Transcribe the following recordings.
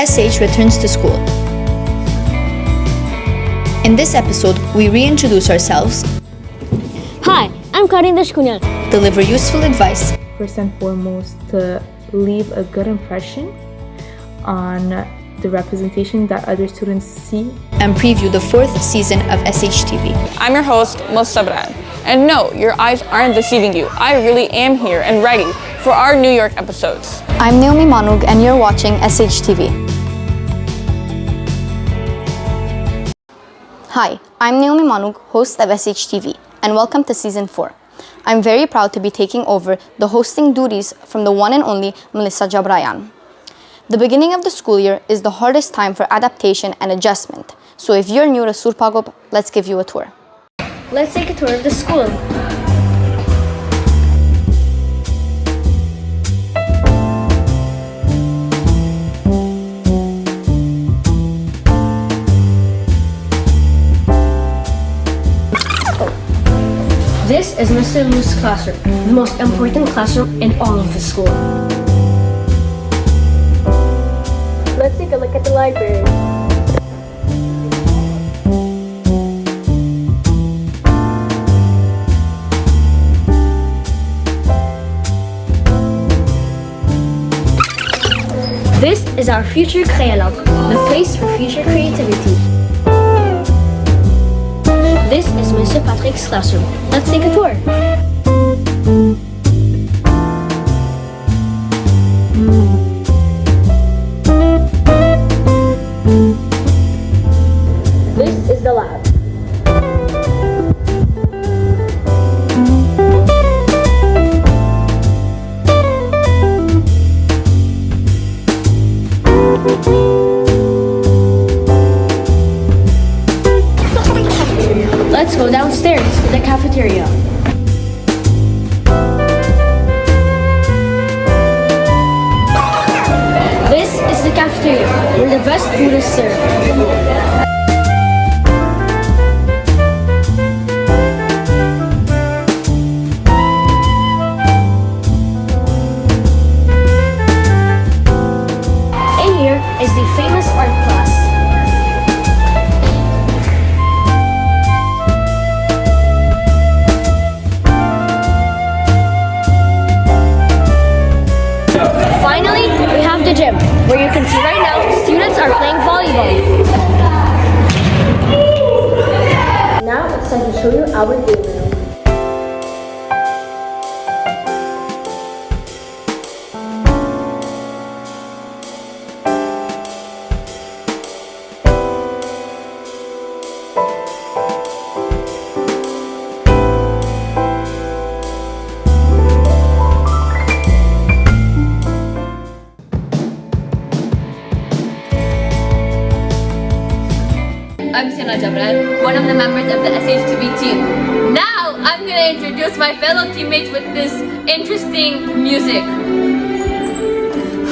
SH returns to school. In this episode, we reintroduce ourselves, Hi, I'm Karin Dashkunyal. deliver useful advice, First and foremost, to leave a good impression on the representation that other students see. and preview the 4th season of SHTV. I'm your host, Sabran. And no, your eyes aren't deceiving you. I really am here and ready for our New York episodes. I'm Naomi Manug and you're watching SHTV. Hi, I'm Naomi Manug, host of SHTV, and welcome to Season 4. I'm very proud to be taking over the hosting duties from the one and only Melissa Jabrayan. The beginning of the school year is the hardest time for adaptation and adjustment, so if you're new to Surpagop, let's give you a tour. Let's take a tour of the school. This is Mr. Lu's classroom, the most important classroom in all of the school. Let's take a look at the library. This is our future Crealog, the place for future creativity. This is Mr. Patrick's classroom. Let's take a tour. This is the lab. Let's go downstairs to the cafeteria. This is the cafeteria, where the best food is served. And here is the famous art class. Finally, we have the gym, where you can see right now students are playing volleyball. Now it's time to show you our game room. I'm Sina Jabran, one of the members of the SHTV team. Now, I'm gonna introduce my fellow teammates with this interesting music.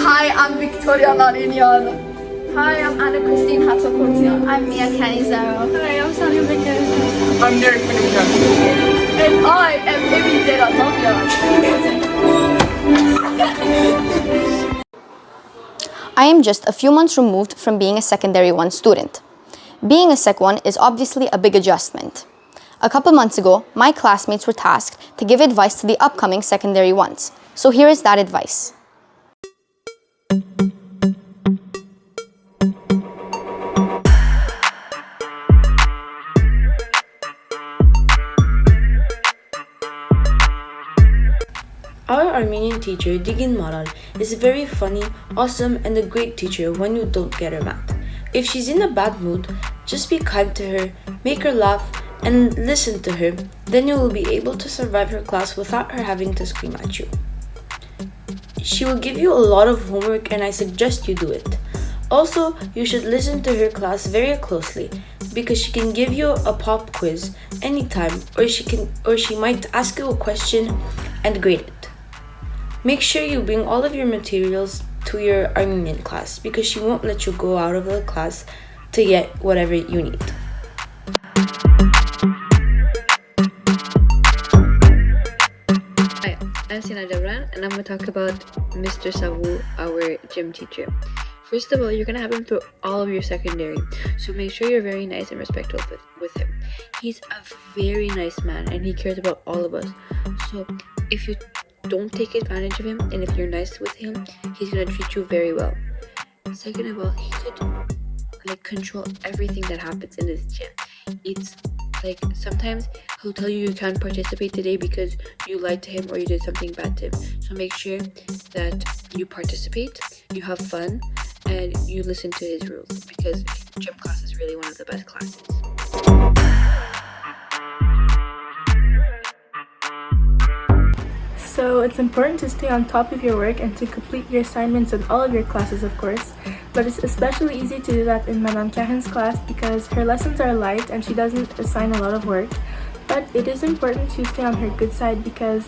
Hi, I'm Victoria Larinian. Hi, I'm Anna Christine Hatsokotia. I'm Mia Canizaro. Hi, I'm Sonia Vickers. I'm Derek Minuchan. And I am Amy Deratovia. I am just a few months removed from being a Secondary 1 student. Being a Sec 1 is obviously a big adjustment. A couple months ago, my classmates were tasked to give advice to the upcoming Secondary 1s. So here is that advice. Our Armenian teacher, Digin Maral, is very funny, awesome, and a great teacher when you don't get her mad. If she's in a bad mood, just be kind to her, make her laugh, and listen to her. Then you will be able to survive her class without her having to scream at you. She will give you a lot of homework and I suggest you do it. Also, you should listen to her class very closely because she can give you a pop quiz anytime or she might ask you a question and grade it. Make sure you bring all of your materials to your Armenian class because she won't let you go out of the class to get whatever you need. Hi, I'm Sina Jabran and I'm going to talk about Mr. Savu, our gym teacher. First of all, you're gonna have him through all of your secondary, so make sure you're very nice and respectful with him. He's a very nice man and he cares about all of us. So if you don't take advantage of him and if you're nice with him, he's gonna treat you very well. Second of all, he could control everything that happens in this gym. It's like sometimes he'll tell you can't participate today because you lied to him or you did something bad to him. So make sure that you participate, you have fun, and you listen to his rules because gym class is really one of the best classes. So it's important to stay on top of your work and to complete your assignments in all of your classes, of course. But it's especially easy to do that in Madame Karen's class because her lessons are light and she doesn't assign a lot of work. But it is important to stay on her good side because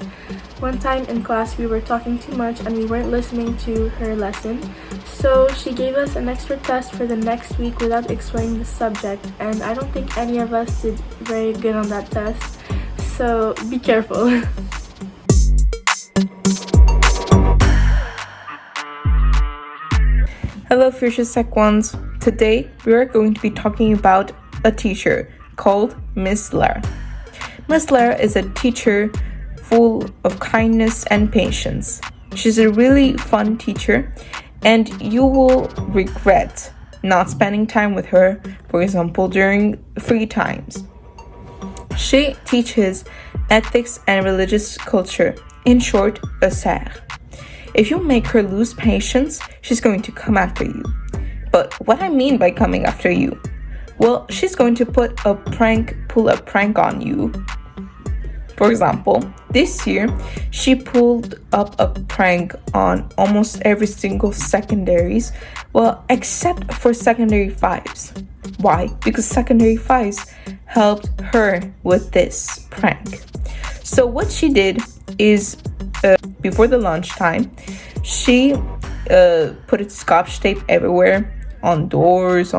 one time in class we were talking too much and we weren't listening to her lesson. So she gave us an extra test for the next week without explaining the subject, and I don't think any of us did very good on that test. So be careful. Hello Future Sec Ones. Today we are going to be talking about a teacher called Miss Lara. Miss Lara is a teacher full of kindness and patience. She's a really fun teacher and you will regret not spending time with her, for example, during free times. She teaches ethics and religious culture, in short, a serre. If you make her lose patience, she's going to come after you. But what I mean by coming after you? Well, she's going to pull a prank on you. For example, this year, she pulled up a prank on almost every single secondaries, well, except for secondary 5s. Why? Because secondary 5s helped her with this prank. So what she did is, before the lunchtime, she put scotch tape everywhere, on doors,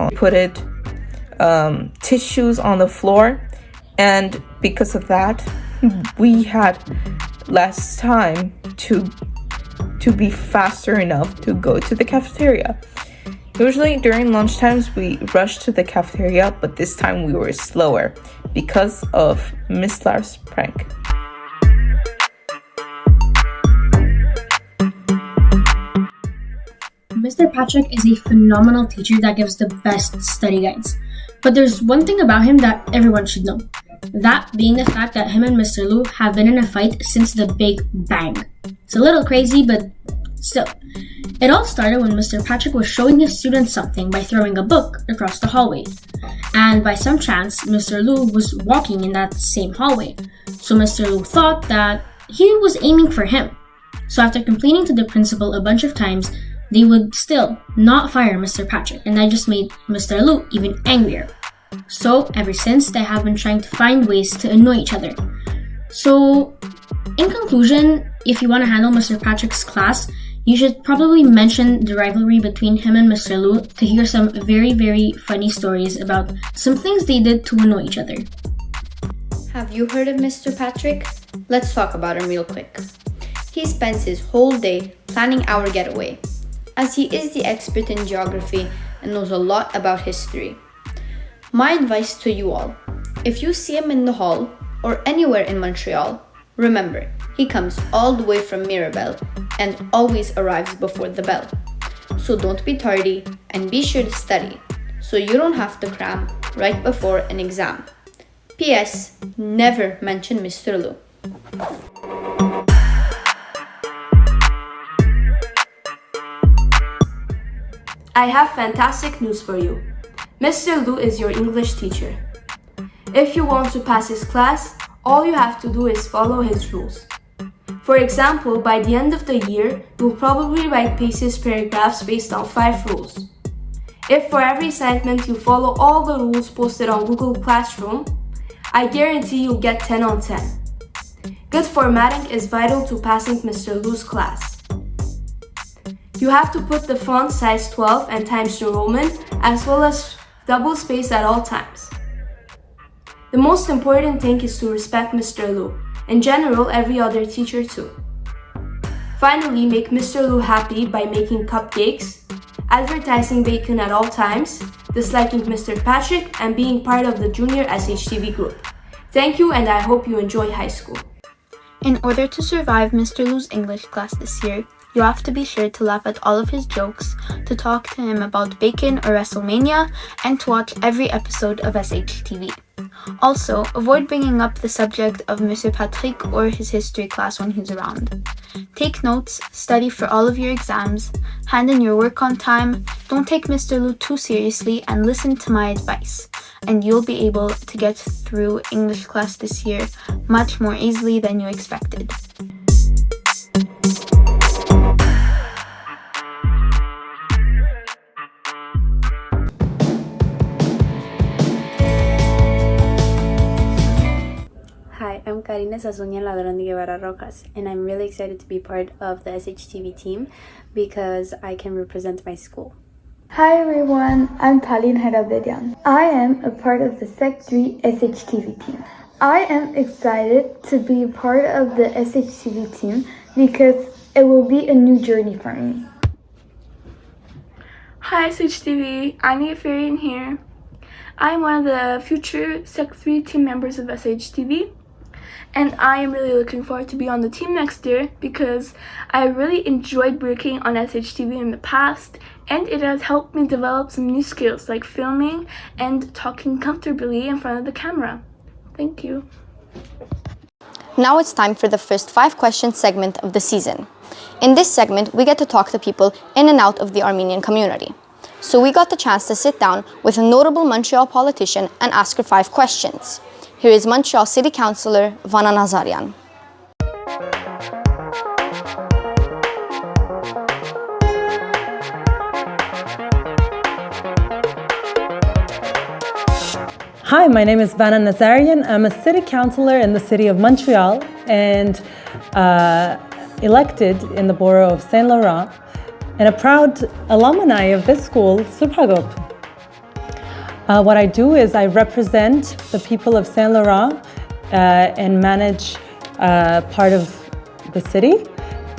tissues on the floor, and because of that, we had less time to be faster enough to go to the cafeteria. Usually during lunchtimes we rushed to the cafeteria, but this time we were slower because of Miss Lara's prank. Mr. Patrick is a phenomenal teacher that gives the best study guides. But there's one thing about him that everyone should know. That being the fact that him and Mr. Lu have been in a fight since the Big Bang. It's a little crazy, but still. It all started when Mr. Patrick was showing his students something by throwing a book across the hallway. And by some chance, Mr. Lu was walking in that same hallway. So Mr. Lu thought that he was aiming for him. So after complaining to the principal a bunch of times, they would still not fire Mr. Patrick, and that just made Mr. Lu even angrier. So ever since, they have been trying to find ways to annoy each other. So in conclusion, if you want to handle Mr. Patrick's class, you should probably mention the rivalry between him and Mr. Lu to hear some very, very funny stories about some things they did to annoy each other. Have you heard of Mr. Patrick? Let's talk about him real quick. He spends his whole day planning our getaway, as he is the expert in geography and knows a lot about history. My advice to you all, if you see him in the hall or anywhere in Montreal, remember, he comes all the way from Mirabel and always arrives before the bell. So don't be tardy and be sure to study so you don't have to cram right before an exam. P.S. Never mention Mr. Lu. I have fantastic news for you. Mr. Lu is your English teacher. If you want to pass his class, all you have to do is follow his rules. For example, by the end of the year, you'll probably write pieces paragraphs based on 5 rules. If for every assignment you follow all the rules posted on Google Classroom, I guarantee you'll get 10 on 10. Good formatting is vital to passing Mr. Lu's class. You have to put the font size 12 and Times New Roman, as well as double space at all times. The most important thing is to respect Mr. Lu, in general every other teacher too. Finally, make Mr. Lu happy by making cupcakes, advertising bacon at all times, disliking Mr. Patrick, and being part of the junior SHTV group. Thank you, and I hope you enjoy high school. In order to survive Mr. Lu's English class this year, you have to be sure to laugh at all of his jokes, to talk to him about bacon or WrestleMania, and to watch every episode of SHTV. Also, avoid bringing up the subject of Mr. Patrick or his history class when he's around. Take notes, study for all of your exams, hand in your work on time, don't take Mr. Lu too seriously, and listen to my advice. And you'll be able to get through English class this year much more easily than you expected. Hi, I'm Karina Sazuña Ladrón de Guevara Rojas, and I'm really excited to be part of the SHTV team because I can represent my school. Hi everyone, I'm Talin Herabidian. I am a part of the Sec 3 SHTV team. I am excited to be a part of the SHTV team because it will be a new journey for me. Hi SHTV, Anya Farian here. I'm one of the future Sec 3 team members of SHTV. And I am really looking forward to be on the team next year because I really enjoyed working on SHTV in the past, and it has helped me develop some new skills like filming and talking comfortably in front of the camera. Thank you. Now it's time for the first 5 question segment of the season. In this segment, we get to talk to people in and out of the Armenian community. So we got the chance to sit down with a notable Montreal politician and ask her 5 questions. Here is Montreal City Councilor Vana Nazarian. Hi, my name is Vana Nazarian. I'm a city councilor in the city of Montreal and elected in the borough of Saint Laurent and a proud alumni of this school, Surpagop. What I do is I represent the people of Saint Laurent and manage part of the city,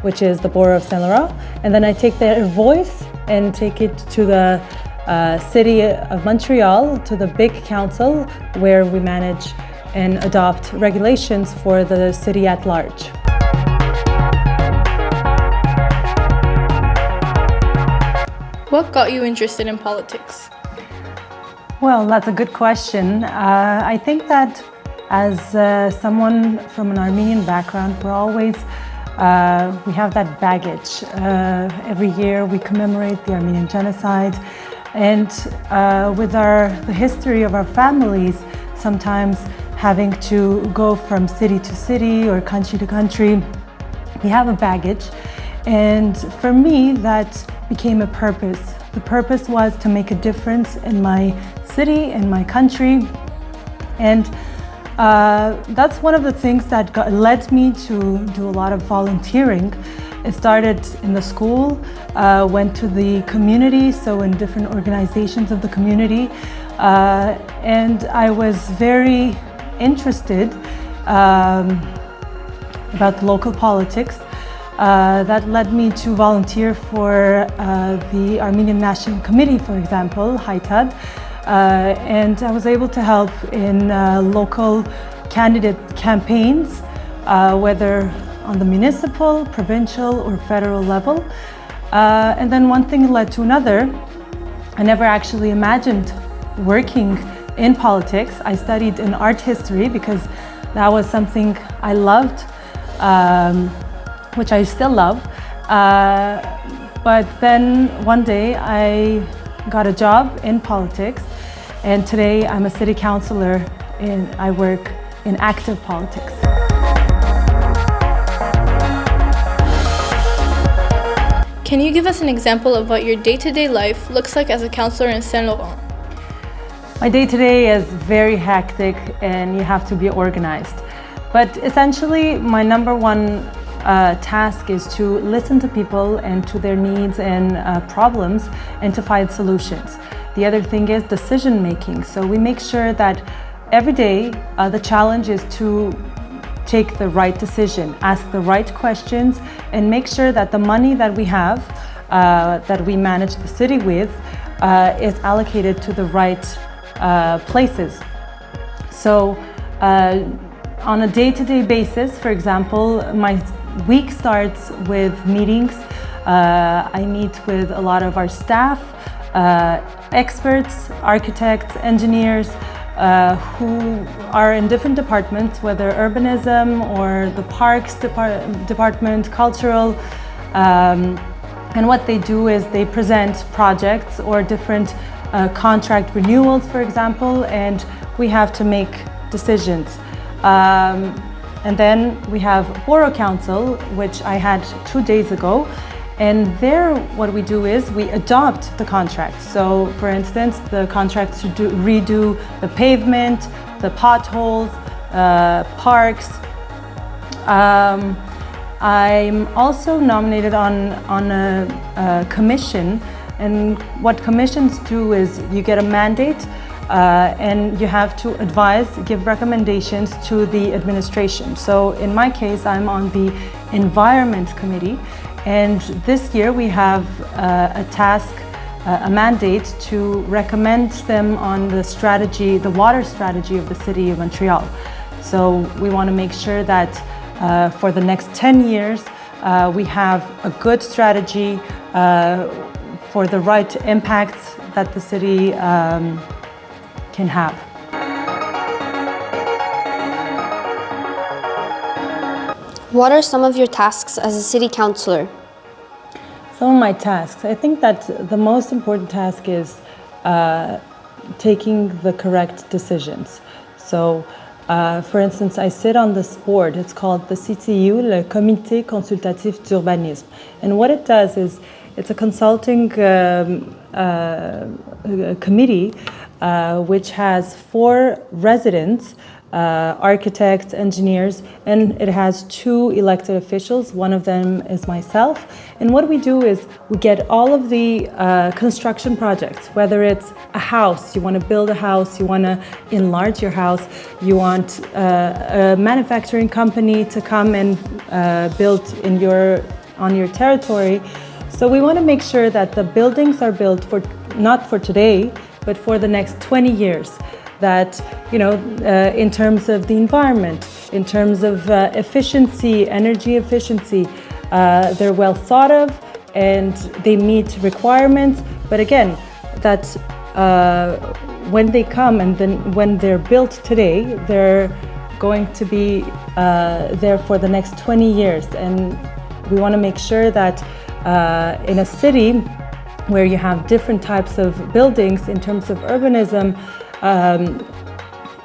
which is the borough of Saint Laurent. And then I take their voice and take it to the city of Montreal, to the big council, where we manage and adopt regulations for the city at large. What got you interested in politics? Well, that's a good question. I think that as someone from an Armenian background, we have that baggage. Every year we commemorate the Armenian genocide, and with the history of our families, sometimes having to go from city to city or country to country, we have a baggage. And for me, that became a purpose. The purpose was to make a difference in my city, in my country. And that's one of the things that led me to do a lot of volunteering. It started in the school, went to the community, so in different organizations of the community. And I was very interested about the local politics. That led me to volunteer for the Armenian National Committee, for example, HITAD. And I was able to help in local candidate campaigns, whether on the municipal, provincial, or federal level. And then one thing led to another. I never actually imagined working in politics. I studied in art history because that was something I loved, which I still love. But then one day I got a job in politics, and today I'm a city councilor and I work in active politics. Can you give us an example of what your day-to-day life looks like as a councilor in Saint Laurent? My day-to-day is very hectic and you have to be organized. But essentially, my number one task is to listen to people and to their needs and problems and to find solutions. The other thing is decision making. So we make sure that every day the challenge is to take the right decision, ask the right questions, and make sure that the money that we have that we manage the city with is allocated to the right places. So on a day-to-day basis, for example, my week starts with meetings. I meet with a lot of our staff, experts, architects, engineers, who are in different departments, whether urbanism or the parks department, cultural. And what they do is they present projects or different contract renewals, for example, and we have to make decisions. And then we have Borough Council, which I had 2 days ago. And there, what we do is we adopt the contract. So, for instance, the contract to redo the pavement, the potholes, parks. I'm also nominated on a commission, and what commissions do is you get a mandate and you have to advise, give recommendations to the administration. So in my case, I'm on the Environment Committee, and this year we have a task, a mandate to recommend them on the strategy, the water strategy of the city of Montreal. So we want to make sure that for the next 10 years, we have a good strategy for the right impacts that the city can have. What are some of your tasks as a city councillor? Some of my tasks. I think that the most important task is taking the correct decisions. So, for instance, I sit on this board. It's called the CTU, le Comité Consultatif d'Urbanisme. And what it does is it's a consulting committee which has 4 residents, architects, engineers, and it has 2 elected officials. One of them is myself. And what we do is we get all of the construction projects, whether it's a house, you want to build a house, you want to enlarge your house, you want a manufacturing company to come and build on your territory. So we want to make sure that the buildings are built for not for today, but for the next 20 years. That, in terms of the environment, in terms of efficiency, energy efficiency, they're well thought of and they meet requirements. But again, that when they come and then when they're built today, they're going to be there for the next 20 years. And we want to make sure that in a city where you have different types of buildings in terms of urbanism,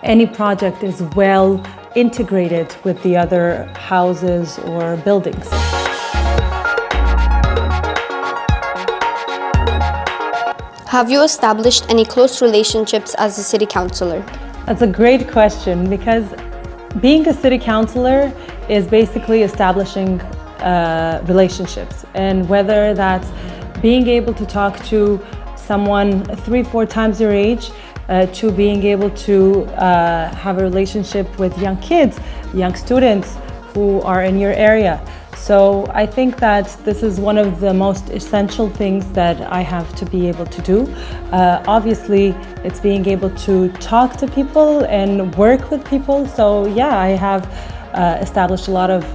any project is well integrated with the other houses or buildings. Have you established any close relationships as a city councillor? That's a great question, because being a city councillor is basically establishing relationships, and whether that's being able to talk to someone 3-4 times your age, to being able to have a relationship with young kids, young students who are in your area. So I think that this is one of the most essential things that I have to be able to do. Obviously, it's being able to talk to people and work with people. So yeah, I have established a lot of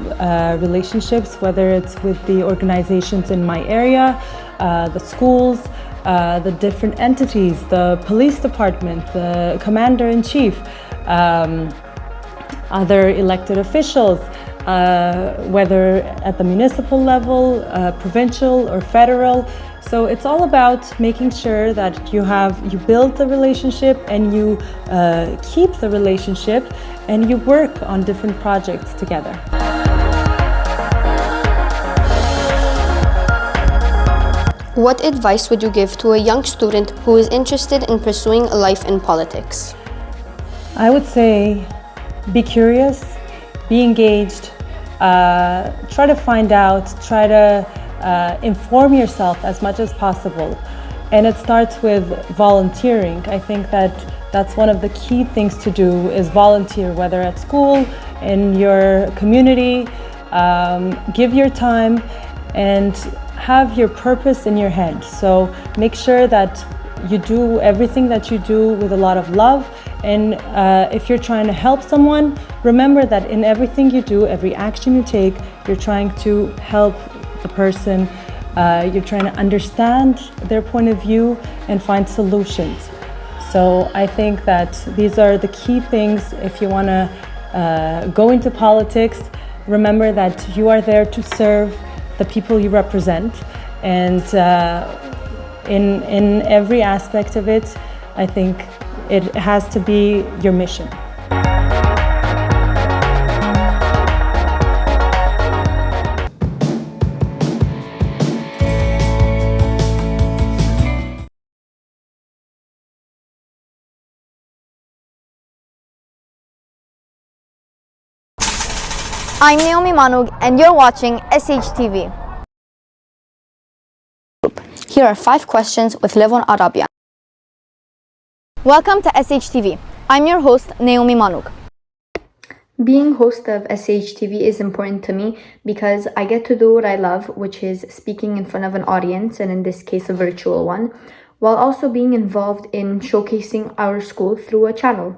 relationships, whether it's with the organizations in my area, the schools, the different entities, the police department, the commander-in-chief, other elected officials, whether at the municipal level, provincial or federal. So it's all about making sure that you build the relationship and you keep the relationship and you work on different projects together. What advice would you give to a young student who is interested in pursuing a life in politics? I would say be curious, be engaged, try to find out, try to inform yourself as much as possible. And it starts with volunteering. I think that that's one of the key things to do is volunteer, whether at school, in your community, give your time. and have your purpose in your head. So make sure that you do everything that you do with a lot of love. And if you're trying to help someone, remember that in everything you do, every action you take, you're trying to help the person. You're trying to understand their point of view and find solutions. So I think that these are the key things. If you want to go into politics, remember that you are there to serve the people you represent. And in every aspect of it, I think it has to be your mission. I'm Naomi Manug and you're watching SHTV. Here are 5 questions with Levon Arabian. Welcome to SHTV. I'm your host, Naomi Manug. Being host of SHTV is important to me because I get to do what I love, which is speaking in front of an audience, and in this case a virtual one, while also being involved in showcasing our school through a channel.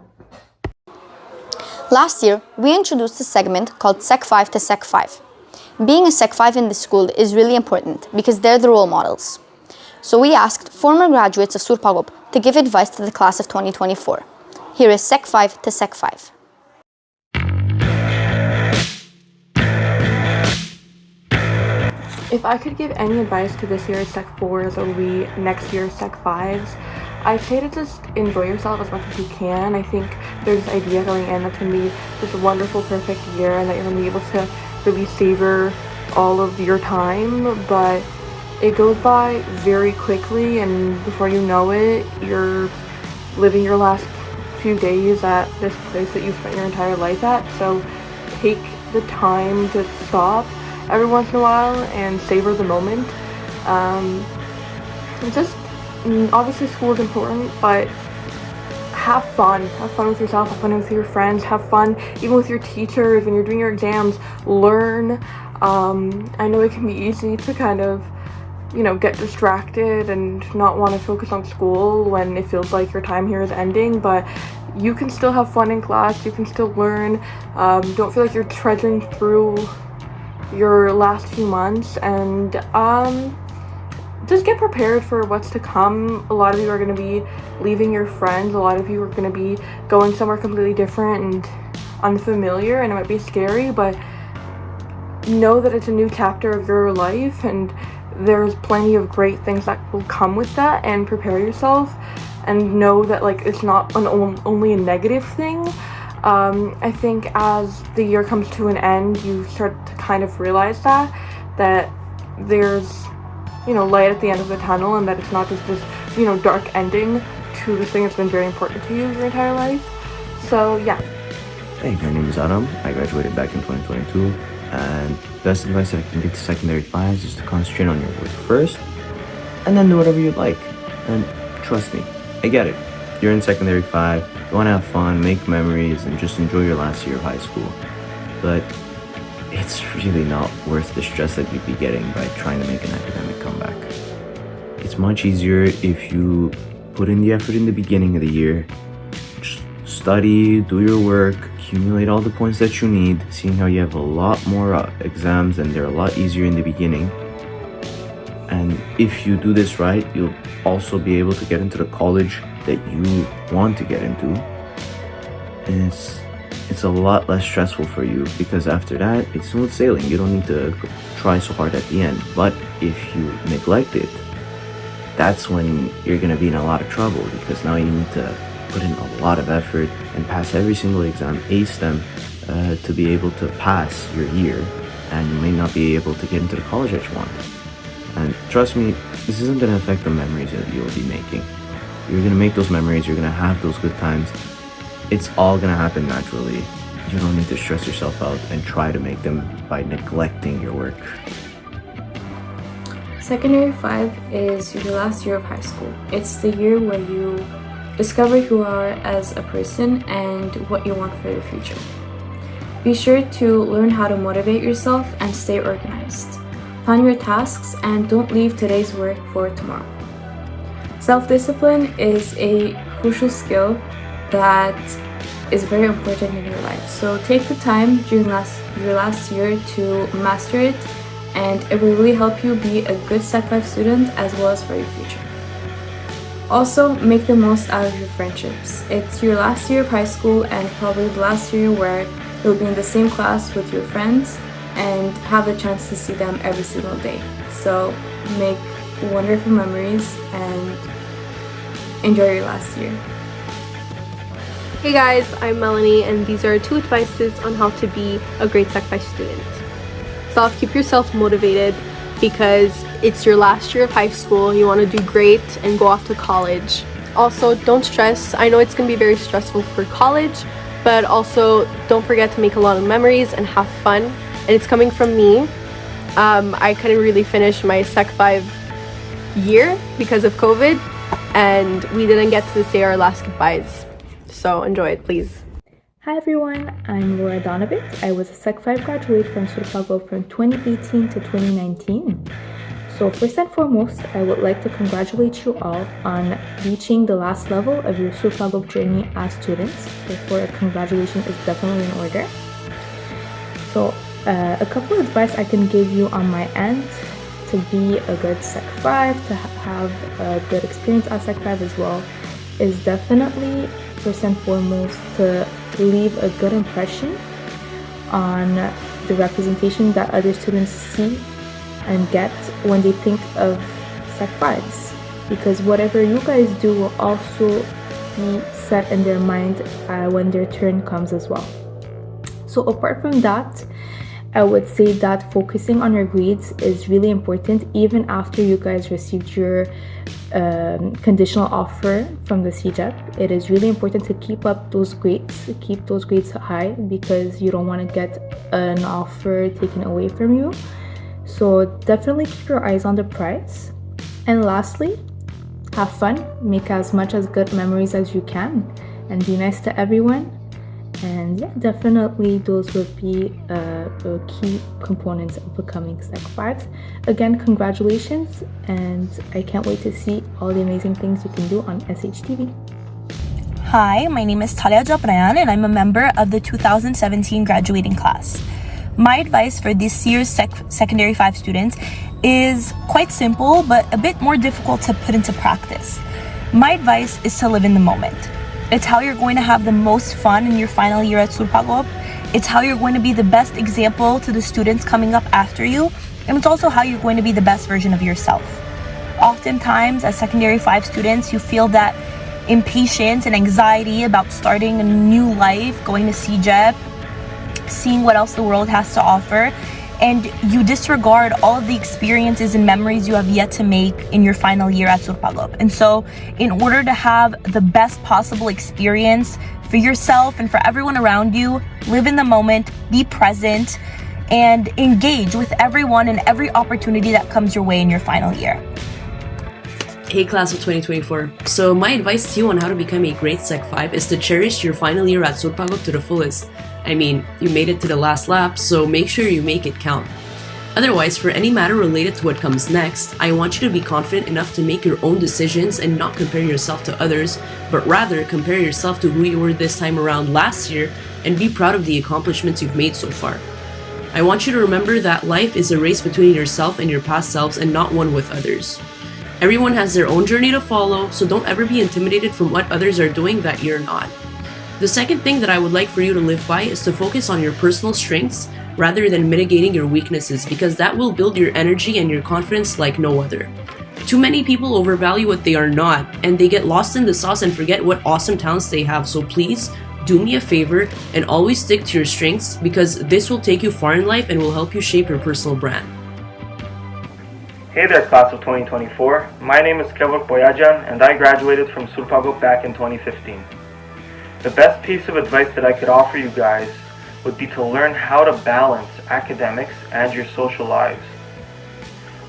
Last year, we introduced a segment called Sec 5 to Sec 5. Being a Sec 5 in the school is really important because they're the role models. So we asked former graduates of Surpagop to give advice to the class of 2024. Here is Sec 5 to Sec 5. If I could give any advice to this year's Sec 4s or next year's Sec 5s, I'd say to just enjoy yourself as much as you can. I think there's this idea going in that's going to be this wonderful, perfect year and that you're going to be able to really savor all of your time, but it goes by very quickly, and before you know it, you're living your last few days at this place that you spent your entire life at. So take the time to stop every once in a while and savor the moment. And just obviously school is important, but have fun with yourself, have fun with your friends, have fun even with your teachers when you're doing your exams. Learn. I know it can be easy to kind of get distracted and not want to focus on school when it feels like your time here is ending, but you can still have fun in class, you can still learn. Don't feel like you're trudging through your last few months, and just get prepared for what's to come. A lot of you are going to be leaving your friends, a lot of you are going to be going somewhere completely different and unfamiliar, and it might be scary, but know that it's a new chapter of your life and there's plenty of great things that will come with that, and prepare yourself and know that it's not only a negative thing. I think as the year comes to an end, you start to kind of realize that there's light at the end of the tunnel, and that it's not just this dark ending to this thing that's been very important to you your entire life. So yeah. Hey, my name is Adam. I graduated back in 2022, and best advice that I can give to secondary 5s is to concentrate on your work first, and then do whatever you'd like. And trust me, I get it. You're in secondary 5, you want to have fun, make memories, and just enjoy your last year of high school. But it's really not worth the stress that you'd be getting by trying to make an academic comeback. It's much easier if you put in the effort in the beginning of the year, just study, do your work, accumulate all the points that you need, seeing how you have a lot more exams and they're a lot easier in the beginning. And if you do this right, you'll also be able to get into the college that you want to get into. And it's a lot less stressful for you, because after that, it's smooth sailing. You don't need to try so hard at the end. But if you neglect it, that's when you're going to be in a lot of trouble, because now you need to put in a lot of effort and pass every single exam, ace them, to be able to pass your year, and you may not be able to get into the college that you want. And trust me, this isn't going to affect the memories that you'll be making. You're going to make those memories, you're going to have those good times. It's all going to happen naturally. You don't need to stress yourself out and try to make them by neglecting your work. Secondary 5 is your last year of high school. It's the year where you discover who you are as a person and what you want for your future. Be sure to learn how to motivate yourself and stay organized. plan your tasks, and don't leave today's work for tomorrow. Self-discipline is a crucial skill that is very important in your life. So take the time during your last year to master it, and it will really help you be a good Sec 5 student as well as for your future. Also, make the most out of your friendships. It's your last year of high school and probably the last year where you'll be in the same class with your friends and have the chance to see them every single day. So make wonderful memories and enjoy your last year. Hey guys, I'm Melanie, and these are 2 advices on how to be a great Sec 5 student. So keep yourself motivated because it's your last year of high school. You want to do great and go off to college. Also, don't stress. I know it's going to be very stressful for college, but also don't forget to make a lot of memories and have fun. And it's coming from me. I couldn't really finish my Sec 5 year because of COVID, and we didn't get to say our last goodbyes. So enjoy it, please. Hi everyone, I'm Laura Donovich. I was a Sec 5 graduate from Surpago from 2018 to 2019. So first and foremost, I would like to congratulate you all on reaching the last level of your Surpago journey as students. Therefore, a congratulation is definitely in order. So a couple of advice I can give you on my end to be a good Sec 5, to have a good experience as Sec 5 as well, is definitely first and foremost to leave a good impression on the representation that other students see and get when they think of Sec 5s, because whatever you guys do will also be set in their mind when their turn comes as well. So apart from that, I would say that focusing on your grades is really important even after you guys received your conditional offer from the CEGEP. It is really important to keep up those grades, keep those grades high, because you don't want to get an offer taken away from you. So definitely keep your eyes on the prize. And lastly, have fun, make as much as good memories as you can, and be nice to everyone. And yeah, definitely those would be the key components of becoming Sec 5. Again, congratulations, and I can't wait to see all the amazing things you can do on SHTV. Hi, my name is Talia Jabrayan, and I'm a member of the 2017 graduating class. My advice for this year's Secondary 5 students is quite simple, but a bit more difficult to put into practice. My advice is to live in the moment. It's how you're going to have the most fun in your final year at Surpago. It's how you're going to be the best example to the students coming up after you. And it's also how you're going to be the best version of yourself. Oftentimes, as Secondary 5 students, you feel that impatience and anxiety about starting a new life, going to CEGEP, seeing what else the world has to offer, and you disregard all of the experiences and memories you have yet to make in your final year at Surpago. And so, in order to have the best possible experience for yourself and for everyone around you, live in the moment, be present, and engage with everyone and every opportunity that comes your way in your final year. Hey class of 2024. So my advice to you on how to become a great Sec 5 is to cherish your final year at Surpago to the fullest. I mean, you made it to the last lap, so make sure you make it count. Otherwise, for any matter related to what comes next, I want you to be confident enough to make your own decisions and not compare yourself to others, but rather compare yourself to who you were this time around last year and be proud of the accomplishments you've made so far. I want you to remember that life is a race between yourself and your past selves and not one with others. Everyone has their own journey to follow, so don't ever be intimidated from what others are doing that you're not. The second thing that I would like for you to live by is to focus on your personal strengths rather than mitigating your weaknesses, because that will build your energy and your confidence like no other. Too many people overvalue what they are not, and they get lost in the sauce and forget what awesome talents they have. So please, do me a favor and always stick to your strengths, because this will take you far in life and will help you shape your personal brand. Hey there class of 2024, my name is Kevok Boyajan and I graduated from Surpago back in 2015. The best piece of advice that I could offer you guys would be to learn how to balance academics and your social lives.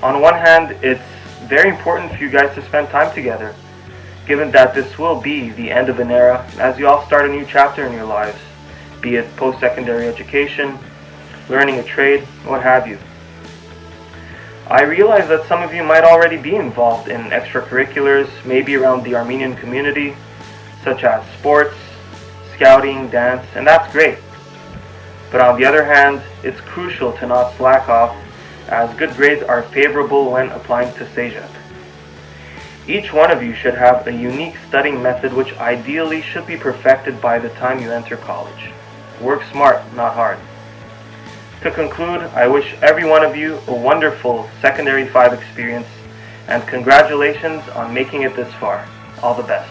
On one hand, it's very important for you guys to spend time together, given that this will be the end of an era as you all start a new chapter in your lives, be it post-secondary education, learning a trade, what have you. I realize that some of you might already be involved in extracurriculars, maybe around the Armenian community, such as sports, scouting, dance, and that's great. But on the other hand, it's crucial to not slack off, as good grades are favorable when applying to SHTV. Each one of you should have a unique studying method which ideally should be perfected by the time you enter college. Work smart, not hard. To conclude, I wish every one of you a wonderful Secondary 5 experience, and congratulations on making it this far. All the best.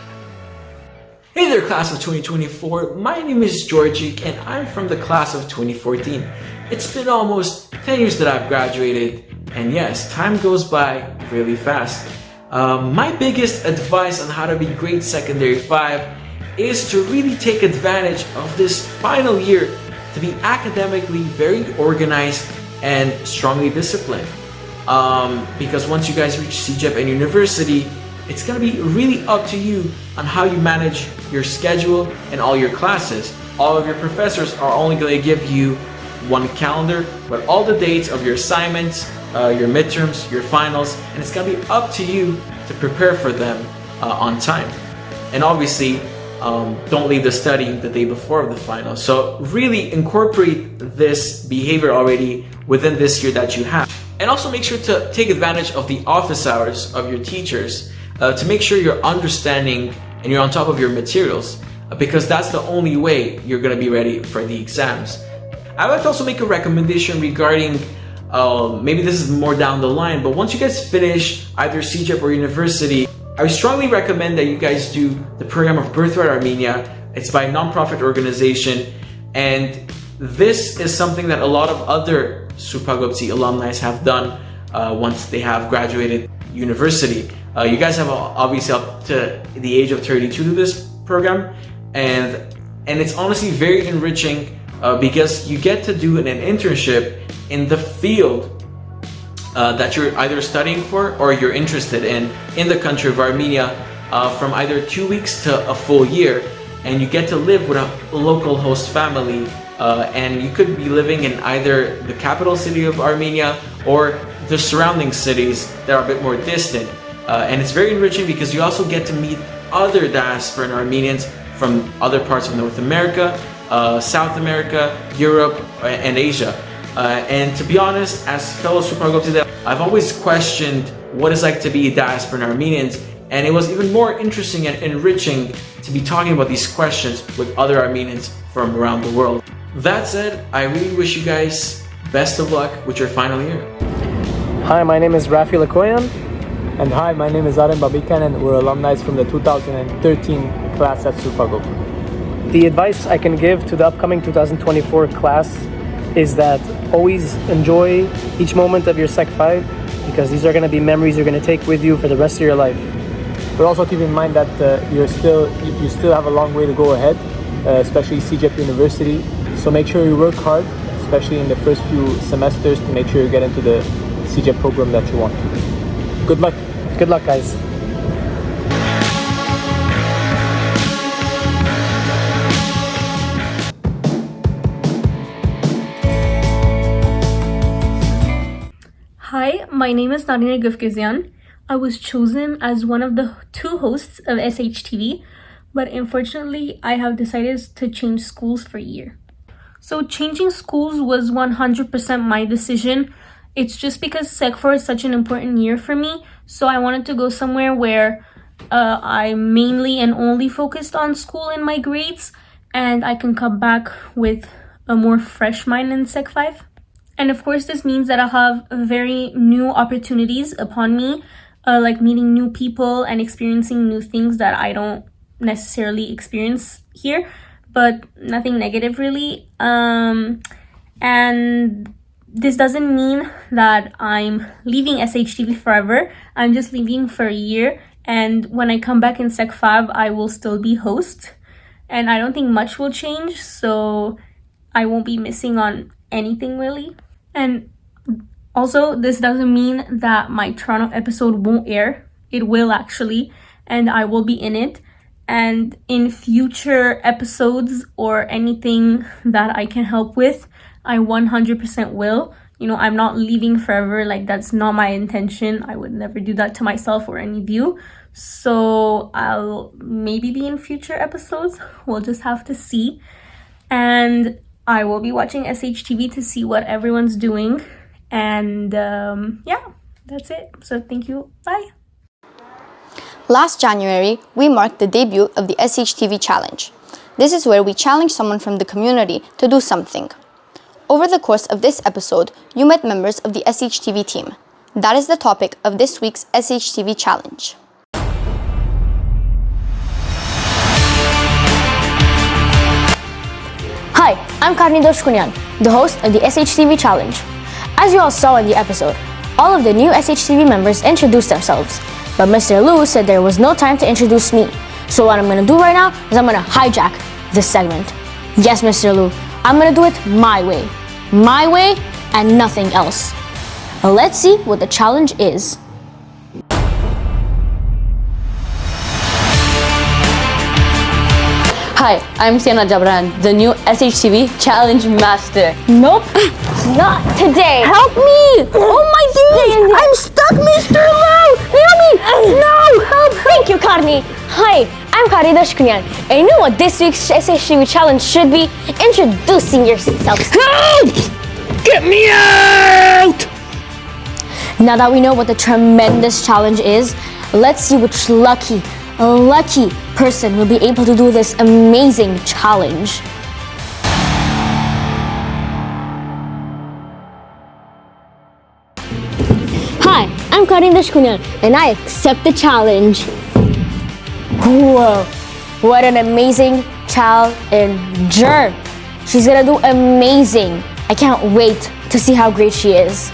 Hey there, class of 2024. My name is Georgic and I'm from the class of 2014. It's been almost 10 years that I've graduated, and yes, time goes by really fast. My biggest advice on how to be great Secondary 5 is to really take advantage of this final year to be academically very organized and strongly disciplined. Because once you guys reach CEGEP and university, it's going to be really up to you on how you manage your schedule and all your classes. All of your professors are only going to give you one calendar, but all the dates of your assignments, your midterms, your finals, and it's going to be up to you to prepare for them on time. And obviously, don't leave the studying the day before the final. So really incorporate this behavior already within this year that you have. And also make sure to take advantage of the office hours of your teachers to make sure you're understanding and you're on top of your materials, because that's the only way you're going to be ready for the exams. I'd like to also make a recommendation regarding, maybe this is more down the line, but once you guys finish either CEGEP or university, I strongly recommend that you guys do the program of Birthright Armenia. It's by a non-profit organization, and this is something that a lot of other Surpagopsi alumni have done once they have graduated university. You guys have obviously up to the age of 32 to do this program, and it's honestly very enriching because you get to do an internship in the field that you're either studying for or you're interested in the country of Armenia, from either 2 weeks to a full year, and you get to live with a local host family, and you could be living in either the capital city of Armenia or the surrounding cities that are a bit more distant, and it's very enriching because you also get to meet other diasporan Armenians from other parts of North America, South America, Europe, and Asia. And to be honest, as fellow Surpagopsi, I've always questioned what it's like to be diasporan Armenians, and it was even more interesting and enriching to be talking about these questions with other Armenians from around the world. That said, I really wish you guys best of luck with your final year. Hi, my name is Rafi Lakoyan, and hi, my name is Arem Babikan, and we're alumni from the 2013 class at Surpagop. The advice I can give to the upcoming 2024 class is that always enjoy each moment of your Sec 5, because these are going to be memories you're going to take with you for the rest of your life. But also keep in mind that you still have a long way to go ahead, especially CEGEP University. So make sure you work hard, especially in the first few semesters, to make sure you get into the CEGEP program that you want to. Good luck. Good luck, guys. Hi, my name is Narina Gufkizian. I was chosen as one of the 2 hosts of SHTV, but unfortunately I have decided to change schools for a year. So changing schools was 100% my decision. It's just because Sec 4 is such an important year for me, so I wanted to go somewhere where I mainly and only focused on school and my grades, and I can come back with a more fresh mind in Sec 5. And of course, this means that I'll have very new opportunities upon me, like meeting new people and experiencing new things that I don't necessarily experience here, but nothing negative really. And this doesn't mean that I'm leaving SHTV forever. I'm just leaving for a year, and when I come back in Sec 5, I will still be host, and I don't think much will change, so I won't be missing on anything really. And also, this doesn't mean that my Toronto episode won't air. It will actually, and I will be in it. And in future episodes or anything that I can help with, I 100% will. I'm not leaving forever. Like, that's not my intention. I would never do that to myself or any of you. So I'll maybe be in future episodes. We'll just have to see. And I will be watching SHTV to see what everyone's doing. And yeah, that's it. So thank you. Bye. Last January, we marked the debut of the SHTV Challenge. This is where we challenge someone from the community to do something. Over the course of this episode, you met members of the SHTV team. That is the topic of this week's SHTV Challenge. Hi, I'm Karni Doshkunyan, the host of the SHTV Challenge. As you all saw in the episode, all of the new SHTV members introduced themselves, but Mr. Lu said there was no time to introduce me. So what I'm gonna do right now is I'm gonna hijack this segment. Yes, Mr. Lu, I'm gonna do it my way. My way and nothing else. Let's see what the challenge is. Hi, I'm Sienna Jabran, the new SHTV Challenge Master. Nope, not today. Help me! Oh my days! I'm stuck, Mr. Lu! Help me! No! Help! Thank you, Karni. Hi, I'm Karni Doshkunyan, and you know what this week's SHTV Challenge should be? Introducing yourselves. Help! Get me out! Now that we know what the tremendous challenge is, let's see which lucky person will be able to do this amazing challenge. Hi, I'm Karin Dashkunyan, and I accept the challenge. Whoa, what an amazing challenger. She's gonna do amazing. I can't wait to see how great she is.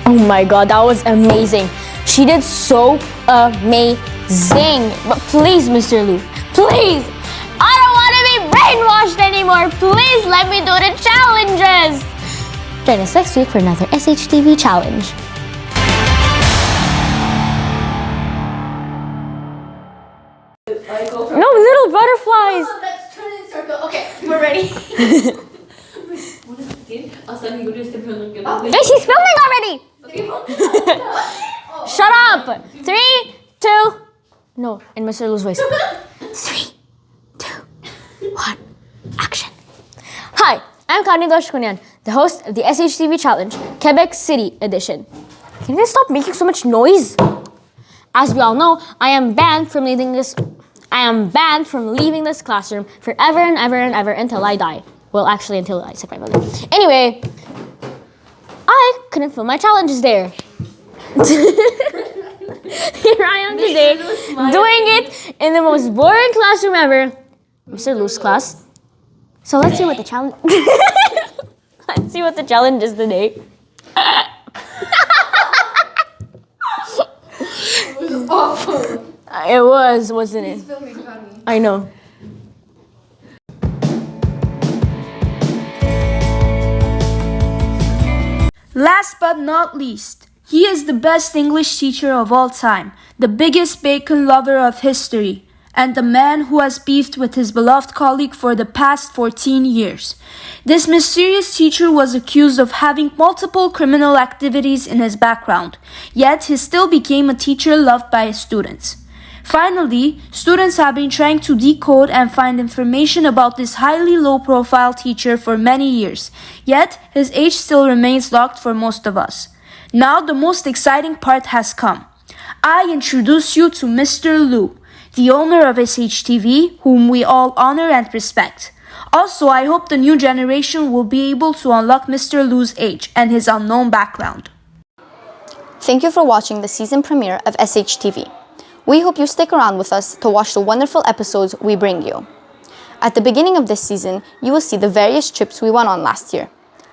Oh my god, that was amazing. She did so amazing. But please, Mr. Lu, please, I don't want to be brainwashed anymore. Please let me do the challenges. Join us next week for another SHTV challenge. No, little butterflies. Let's turn in circle. Okay, we're ready. Hey, she's filming already. Shut up. 3, 2. No, in Mr. Lu's voice. 3, 2, 1. Action. Hi, I'm Karni Doshkunyan, the host of the SHTV Challenge, Quebec City Edition. Can you guys stop making so much noise? As we all know, I am banned from leaving this classroom forever and ever and ever until I die. Well, actually, until I suck my mother. Anyway, I couldn't film my challenges there. Here I am today, doing it in the most boring classroom ever, Mr. Lu's class. So let's see what the challenge. Let's see what the challenge is today. It was awful. It was, wasn't it? He's filming funny. I know. Last but not least, he is the best English teacher of all time, the biggest bacon lover of history, and the man who has beefed with his beloved colleague for the past 14 years. This mysterious teacher was accused of having multiple criminal activities in his background, yet he still became a teacher loved by his students. Finally, students have been trying to decode and find information about this highly low-profile teacher for many years, yet his age still remains locked for most of us. Now the most exciting part has come. I introduce you to Mr. Lu, the owner of SHTV, whom we all honor and respect. Also, I hope the new generation will be able to unlock Mr. Lu's age and his unknown background. Thank you for watching the season premiere of SHTV. We hope you stick around with us to watch the wonderful episodes we bring you. At the beginning of this season, you will see the various trips we went on last year.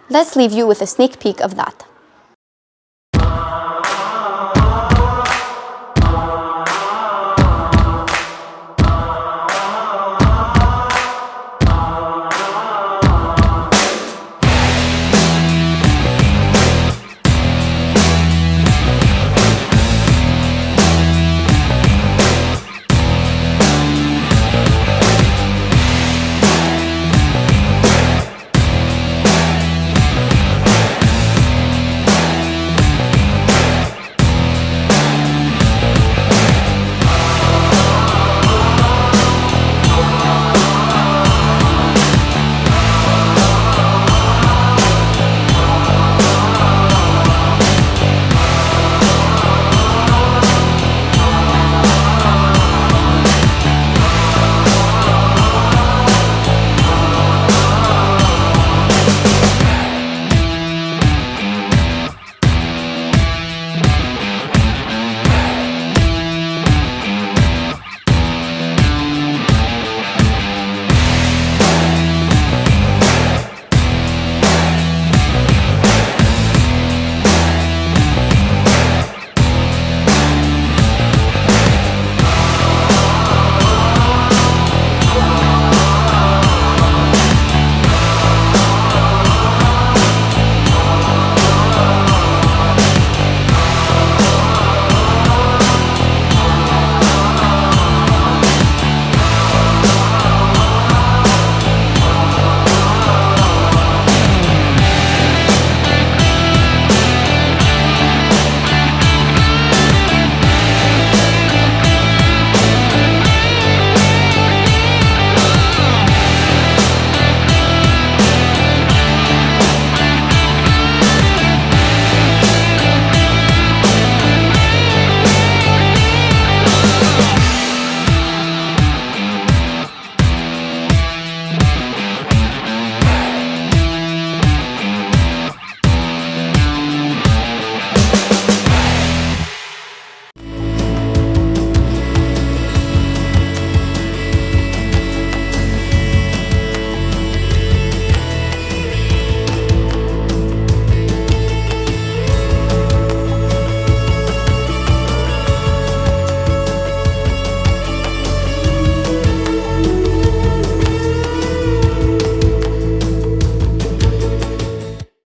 Let's leave you with a sneak peek of that.